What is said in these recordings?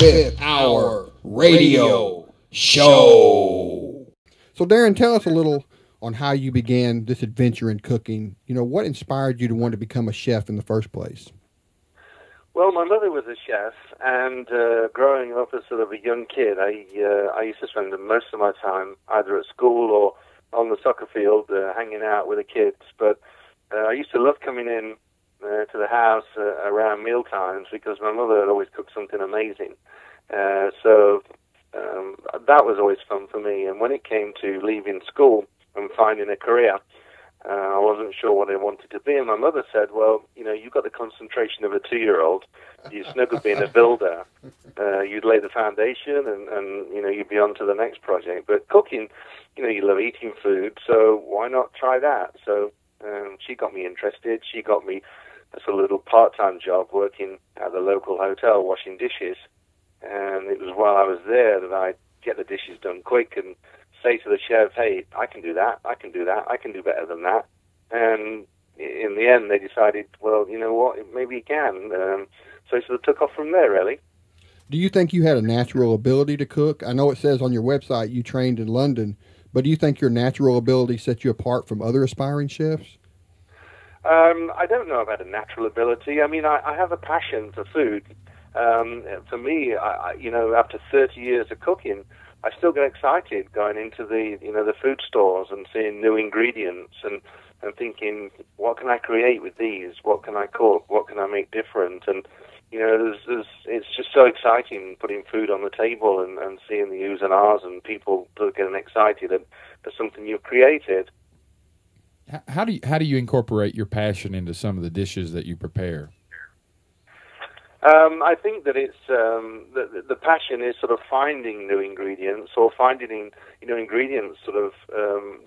5th Hour Radio Show. So, Darren, tell us a little on how you began this adventure in cooking. You know, what inspired you to want to become a chef in the first place? Well, my mother was a chef, and growing up as sort of a young kid, I used to spend most of my time either at school or on the soccer field hanging out with the kids. But I used to love coming in to the house around meal times because my mother had always cooked something amazing. So that was always fun for me. And when it came to leaving school and finding a career, I wasn't sure what I wanted to be. And my mother said, well, you know, you've got the concentration of a 2-year-old. You'd snuggle being a builder. You'd lay the foundation and, you know, you'd be on to the next project. But cooking, you know, you love eating food, so why not try that? So she got me interested. She got me a sort of little part-time job working at the local hotel washing dishes. And it was while I was there that I'd get the dishes done quick and say to the chef, hey, I can do that, I can do that, I can do better than that. And in the end, they decided, well, you know what, maybe you can. So it sort of took off from there, really. Do you think you had a natural ability to cook? I know it says on your website you trained in London, but do you think your natural ability set you apart from other aspiring chefs? I don't know about a natural ability. I mean, I have a passion for food. For me, you know, after 30 years of cooking, I still get excited going into the, you know, the food stores and seeing new ingredients and thinking, what can I create with these? What can I cook? What can I make different? And, you know, it's just so exciting putting food on the table and seeing the oohs and ahs and people getting excited at something you've created. How do you incorporate your passion into some of the dishes that you prepare? I think that it's the passion is sort of finding new ingredients or finding, you know, ingredients sort of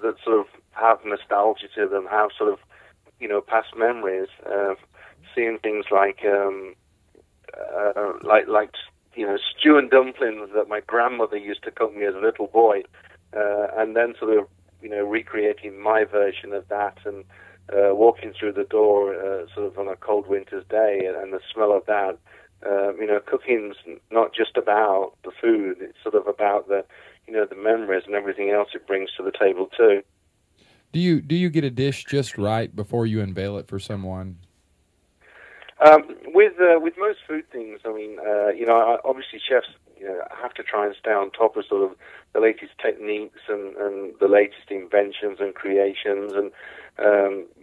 that sort of have nostalgia to them, have sort of, you know, past memories. Seeing things like you know, stew and dumplings that my grandmother used to cook me as a little boy, and then sort of, you know, recreating my version of that and walking through the door sort of on a cold winter's day and the smell of that. You know, cooking's not just about the food, it's sort of about the, you know, the memories and everything else it brings to the table too. Do you get a dish just right before you unveil it for someone? With most food things, I mean, you know, obviously chefs, you know, have to try and stay on top of sort of the latest techniques and the latest inventions and creations. And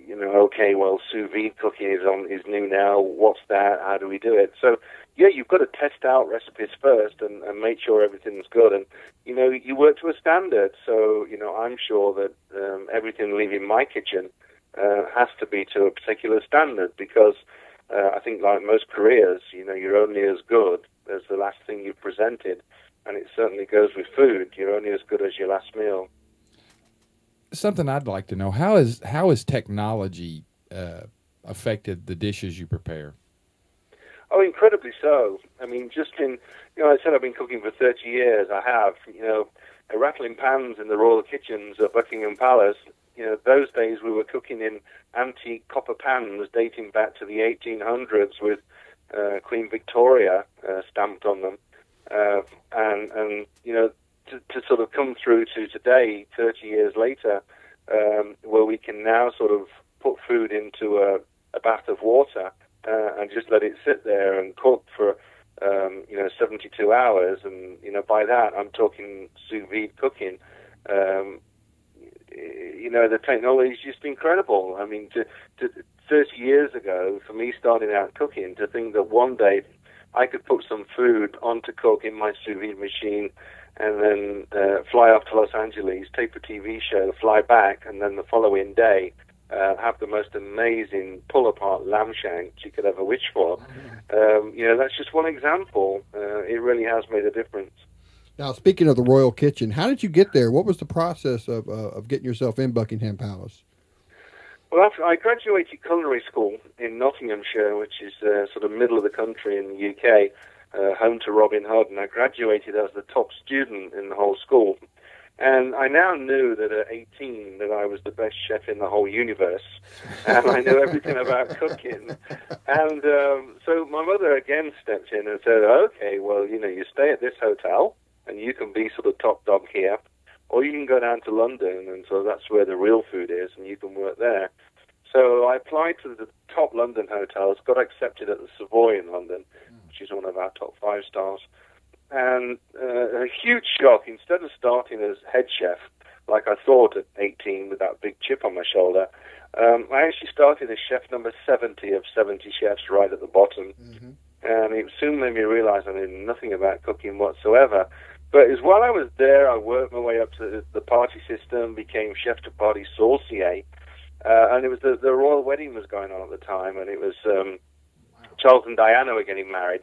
you know, okay, well, sous vide cooking is new now. What's that? How do we do it? So yeah, you've got to test out recipes first and make sure everything's good. And you know, you work to a standard. So you know, I'm sure that everything leaving my kitchen has to be to a particular standard because I think, like most careers, you know, you're only as good as the last thing you've presented, and it certainly goes with food. You're only as good as your last meal. Something I'd like to know, how has technology affected the dishes you prepare? Oh, incredibly so. I mean, just in, you know, I said I've been cooking for 30 years. I have, you know, rattling pans in the royal kitchens at Buckingham Palace. You know, those days we were cooking in antique copper pans dating back to the 1800s with Queen Victoria stamped on them. And you know, to sort of come through to today, 30 years later, where we can now sort of put food into a bath of water and just let it sit there and cook for, you know, 72 hours. And, you know, by that, I'm talking sous vide cooking. You know, the technology is just incredible. I mean, 30 years ago, for me starting out cooking, to think that one day I could put some food on to cook in my sous vide machine and then fly off to Los Angeles, tape a TV show, fly back, and then the following day have the most amazing pull-apart lamb shanks you could ever wish for. You know, that's just one example. It really has made a difference. Now, speaking of the royal kitchen, how did you get there? What was the process of getting yourself in Buckingham Palace? Well, after I graduated culinary school in Nottinghamshire, which is sort of middle of the country in the UK, home to Robin Hood, and I graduated as the top student in the whole school. And I now knew that at 18 that I was the best chef in the whole universe, and I knew everything about cooking. And so my mother again stepped in and said, okay, well, you stay at this hotel, and you can be sort of top dog here, or you can go down to London, and so that's where the real food is, and you can work there. So I applied to the top London hotels, got accepted at the Savoy in London, which is one of our top 5 stars. And a huge shock, instead of starting as head chef, like I thought at 18 with that big chip on my shoulder, I actually started as chef number 70 of 70 chefs right at the bottom. Mm-hmm. And it soon made me realize I knew nothing about cooking whatsoever. But as while I was there, I worked my way up to the party system, became Chef-de-partie Saucier. And it was the royal wedding was going on at the time, and it was Charles and Diana were getting married.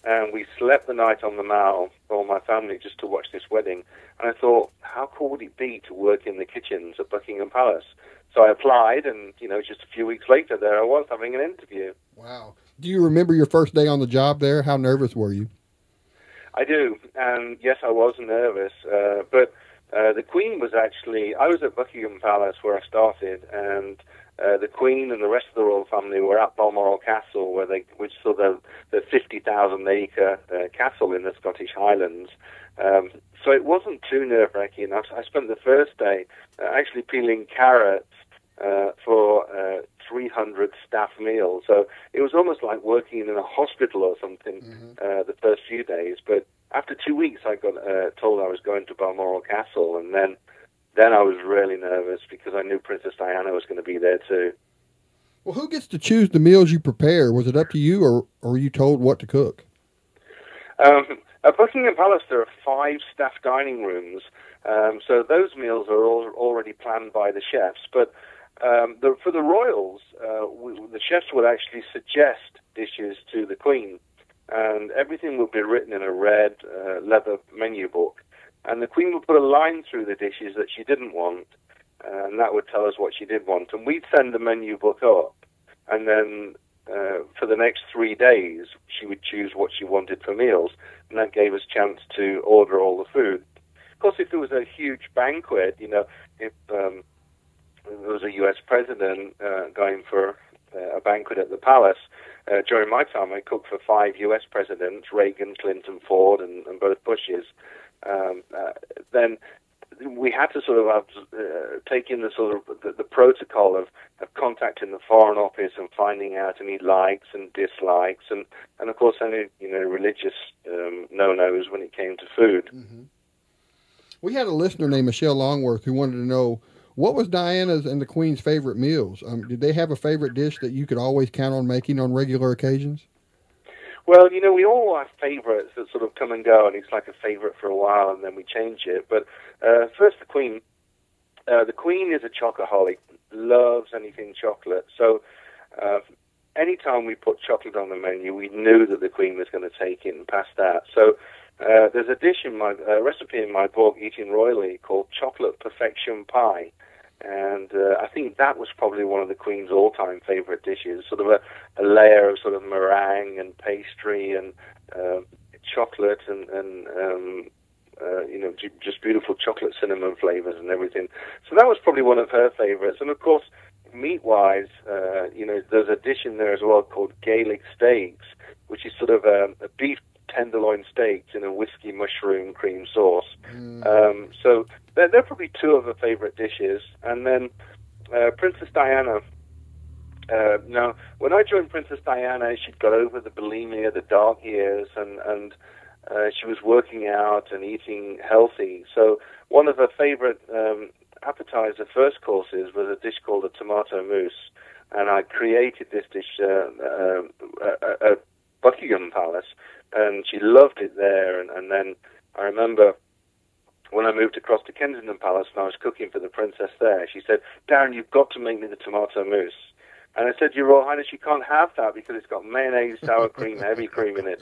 And we slept the night on the Mall, all my family, just to watch this wedding. And I thought, how cool would it be to work in the kitchens at Buckingham Palace? So I applied, and, just a few weeks later, there I was having an interview. Wow. Do you remember your first day on the job there? How nervous were you? I do. And, yes, I was nervous. But the Queen was actually... I was at Buckingham Palace where I started, and... the Queen and the rest of the royal family were at Balmoral Castle, which is sort of the 50,000-acre castle in the Scottish Highlands. So it wasn't too nerve-wracking. I spent the first day actually peeling carrots for 300 staff meals. So it was almost like working in a hospital or something the first few days. But after 2 weeks, I got told I was going to Balmoral Castle, and then I was really nervous because I knew Princess Diana was going to be there too. Well, who gets to choose the meals you prepare? Was it up to you, or were you told what to cook? At Buckingham Palace, there are 5 staff dining rooms, so those meals are all already planned by the chefs. But for the royals, the chefs would actually suggest dishes to the Queen, and everything would be written in a red leather menu book. And the Queen would put a line through the dishes that she didn't want, and that would tell us what she did want. And we'd send the menu book up, and then for the next 3 days, she would choose what she wanted for meals, and that gave us a chance to order all the food. Of course, if there was a huge banquet, if there was a U.S. president going for a banquet at the palace, during my time, I cooked for 5 U.S. presidents, Reagan, Clinton, Ford, and both Bushes. Then we had to sort of have, take in the sort of the protocol of contacting the Foreign Office and finding out any likes and dislikes, and of course any religious no-nos when it came to food. Mm-hmm. We had a listener named Michelle Longworth who wanted to know, what was Diana's and the Queen's favorite meals? Did they have a favorite dish that you could always count on making on regular occasions? Well, we all have favorites that sort of come and go, and it's like a favorite for a while, and then we change it. But first, the Queen. The Queen is a chocoholic, loves anything chocolate. So anytime we put chocolate on the menu, we knew that the Queen was going to take it and pass that. So there's a dish in my recipe in my book, Eating Royally, called Chocolate Perfection Pie. And I think that was probably one of the Queen's all-time favorite dishes, sort of a layer of sort of meringue and pastry and chocolate and just beautiful chocolate cinnamon flavors and everything. So that was probably one of her favorites. And, of course, meat-wise, there's a dish in there as well called Gaelic steaks, which is sort of a beef tenderloin steaks in a whiskey mushroom cream sauce. So they're probably 2 of her favorite dishes. And then Princess Diana. Now, when I joined Princess Diana, she'd got over the bulimia, the dark years, and she was working out and eating healthy. So one of her favorite appetizer first courses was a dish called a tomato mousse. And I created this dish at Buckingham Palace, and she loved it there. And then I remember when I moved across to Kensington Palace and I was cooking for the princess there, she said, "Darren, you've got to make me the tomato mousse." And I said, "Your Royal Highness, you can't have that because it's got mayonnaise, sour cream, heavy cream in it,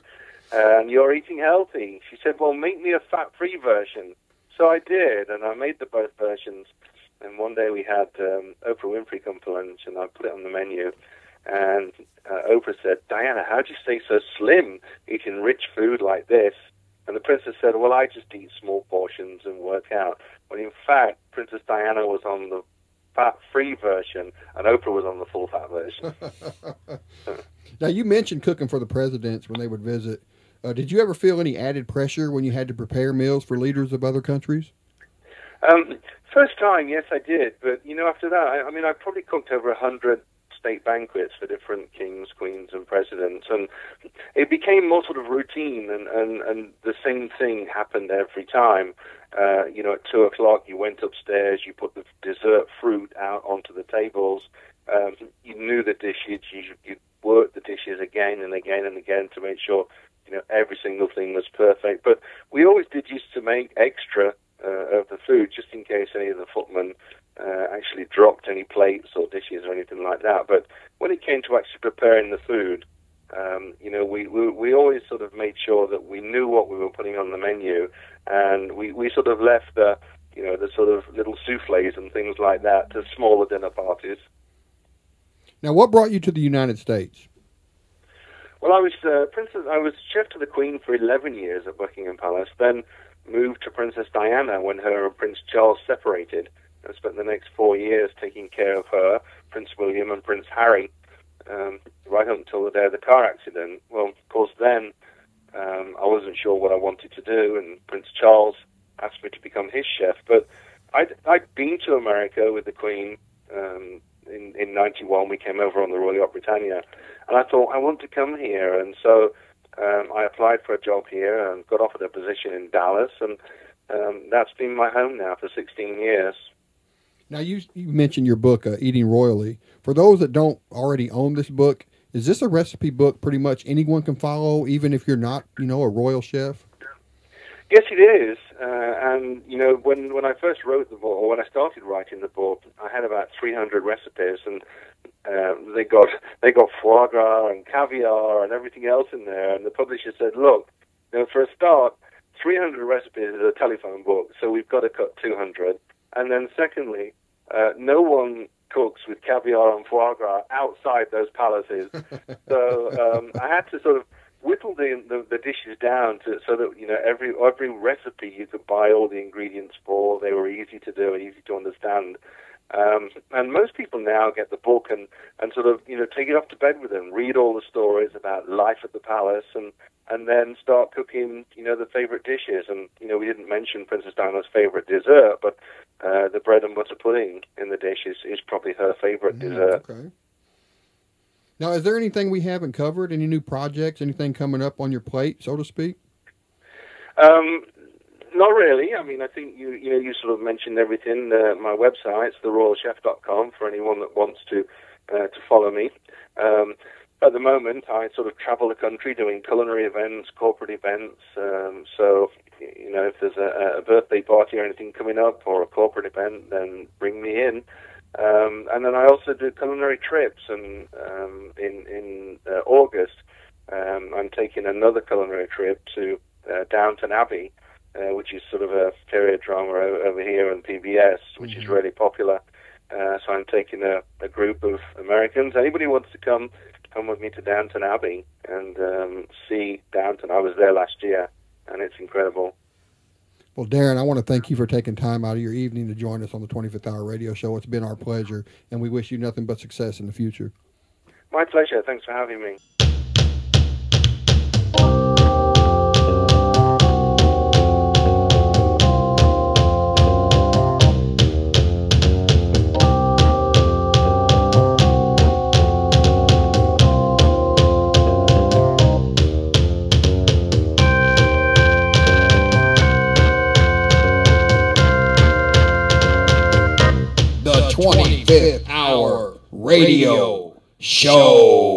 and you're eating healthy." She said, "Well, make me a fat-free version." So I did, and I made the both versions. And one day we had Oprah Winfrey come for lunch, and I put it on the menu. And Oprah said, "Diana, how do you stay so slim eating rich food like this?" And the princess said, well, I just eat small portions and work out. When in fact, Princess Diana was on the fat-free version, and Oprah was on the full-fat version. Now, you mentioned cooking for the presidents when they would visit. Did you ever feel any added pressure when you had to prepare meals for leaders of other countries? First time, yes, I did. But, after that, I probably cooked over 100 state banquets for different kings, queens, and presidents. And it became more sort of routine, and the same thing happened every time. At 2 o'clock, you went upstairs, you put the dessert fruit out onto the tables. You knew the dishes, you worked the dishes again and again and again to make sure, every single thing was perfect. But we always did used to make extra of the food, just in case any of the footmen actually dropped any plates or dishes or anything like that. But when it came to actually preparing the food, we always sort of made sure that we knew what we were putting on the menu, and we sort of left the sort of little souffles and things like that to smaller dinner parties. Now, what brought you to the United States? Well, I was chef to the Queen for 11 years at Buckingham Palace, then moved to Princess Diana when her and Prince Charles separated, and spent the next 4 years taking care of her, Prince William, and Prince Harry, right up until the day of the car accident. Well, of course, then I wasn't sure what I wanted to do, and Prince Charles asked me to become his chef. But I'd been to America with the Queen in 91. We came over on the Royal Yacht Britannia, and I thought, I want to come here. And so I applied for a job here and got offered a position in Dallas, and that's been my home now for 16 years. Now, you mentioned your book, Eating Royally. For those that don't already own this book, is this a recipe book pretty much anyone can follow, even if you're not, a royal chef? Yes, it is. And, when I first wrote the book, or when I started writing the book, I had about 300 recipes, and they got foie gras and caviar and everything else in there. And the publisher said, look, for a start, 300 recipes is a telephone book, so we've got to cut 200. And then secondly, no one cooks with caviar and foie gras outside those palaces. So I had to sort of whittle the dishes down so that every recipe you could buy all the ingredients for. They were easy to do and easy to understand. And most people now get the book and sort of take it off to bed with them, read all the stories about life at the palace, and then start cooking the favorite dishes. And we didn't mention Princess Diana's favorite dessert, but the bread and butter pudding in the dish is probably her favorite dessert. Okay. Now, is there anything we haven't covered? Any new projects? Anything coming up on your plate, so to speak? Not really. I think you sort of mentioned everything. My website's theroyalchef.com for anyone that wants to follow me. At the moment, I sort of travel the country doing culinary events, corporate events. So, if there's a birthday party or anything coming up or a corporate event, then bring me in. And then I also do culinary trips, and in August, I'm taking another culinary trip to Downton Abbey, which is sort of a period drama over here on PBS, which is really popular. So I'm taking a group of Americans. Anybody who wants to come with me to Downton Abbey and see Downton. I was there last year, and it's incredible. Well, Darren, I want to thank you for taking time out of your evening to join us on the 25th Hour Radio Show. It's been our pleasure, and we wish you nothing but success in the future. My pleasure. Thanks for having me. The 25th Hour Radio Show.